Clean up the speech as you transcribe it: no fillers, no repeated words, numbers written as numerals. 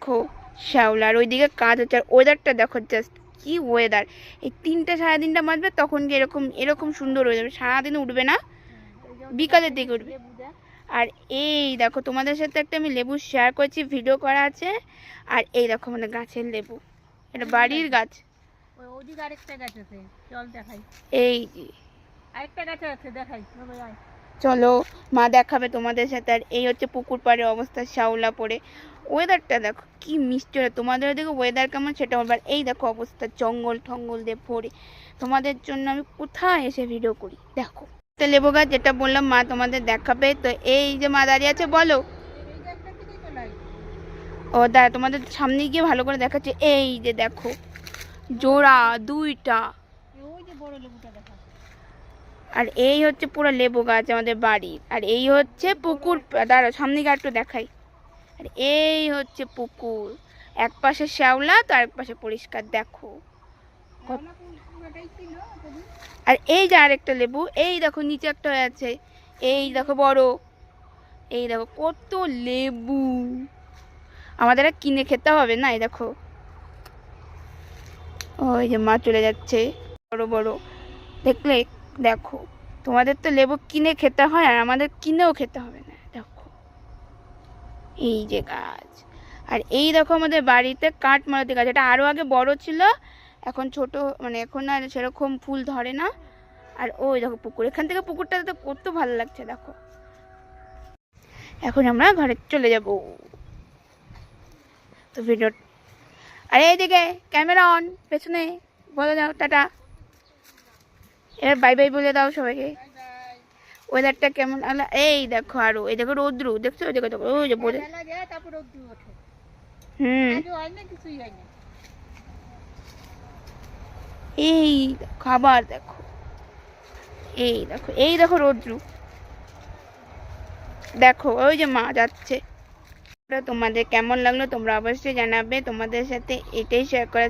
দেখো শ্যাওলা, আর ওইদিকে কাজ হচ্ছে, আর ওয়েদারটা দেখো জাস্ট কি ওয়েদার। এই 3টে 3:30টা বাজবে তখন কি এরকম এরকম সুন্দর হয়ে যাবে, সারাদিন উঠবে না, বিকালের দিকে উঠবে। আর এই দেখো তোমাদের সাথে একটা আমি লেবু শেয়ার করেছি, ভিডিও করা আছে। আর এই দেখো আমাদের গাছের লেবু, এটা বাড়ির গাছ। ওদিকে আরেকটা গাছ আছে, চল দেখাই। এই যে আরেকটা গাছ আছে, দেখাই। চলো মা দেখাবে তোমাদের সাথে। আর এই হচ্ছে পুকুর পাড়ের অবস্থা, শ্যাওলা পড়ে। ওয়েদারটা দেখো কি মিষ্টি, তোমাদের ওদিকে ওয়েদার কেমন সেটা বলবার। এই দেখো অবস্থা, জঙ্গল ঠঙ্গল দিয়ে ভরে। তোমাদের জন্য আমি কোথায় এসে ভিডিও করি দেখো। লেবু গাছ যেটা বললাম মা তোমাদের দেখাবে। তো এই যে মা দাঁড়িয়ে আছে, বলো। ও দাঁড়া, তোমাদের সামনে গিয়ে ভালো করে দেখাচ্ছে। এই যে দেখো জোড়া 2টা। আর এই হচ্ছে পুরো লেবু গাছ আমাদের বাড়ির। আর এই হচ্ছে পুকুর, দাঁড়াও সামনে গিয়ে একটু দেখাই। আর এই হচ্ছে পুকুর, এক পাশে শ্যাওলা তো আরেক পাশে পরিষ্কার দেখো। আর এই যে আরেকটা লেবু, এই দেখো নিচে একটা হয়ে আছে, এই দেখো বড়। এই দেখো কত লেবু, আমাদের আর কিনে খেতে হবে না। এই দেখো ওই যে মা চলে যাচ্ছে, বড় বড় দেখলে। দেখো তোমাদের তো লেবু কিনে খেতে হয়, আর আমাদের কিনেও খেতে হবে না। দেখো এই যে গাছ। আর এই দেখো আমাদের বাড়িতে কাঠমালতি গাছ, এটা আরও আগে বড় ছিল, এখন ছোট, মানে এখন আর সেরকম ফুল ধরে না। আর ওই দেখো পুকুর, এখান থেকে পুকুরটা তো কত ভালো লাগছে দেখো। এখন আমরা ঘরে চলে যাব। তো ভিডিও, আরে এইদিকে ক্যামেরা অন, পেছনে বলে দাও টাটা। এবার বাই বাই বলে দাও সবাইকে। ওয়েদারটা কেমন। এই দেখো আরো, এই দেখো রৌদ্রু দেখছো, ওই দেখো ওই যে বলে। এই খাবার দেখো, এই দেখো, এই দেখো রৌদ্রু দেখো, ওই যে মা যাচ্ছে। তোমাদের কেমন লাগলো তোমরা অবশ্যই জানাবে, তোমাদের সাথে এটাই শেয়ার করা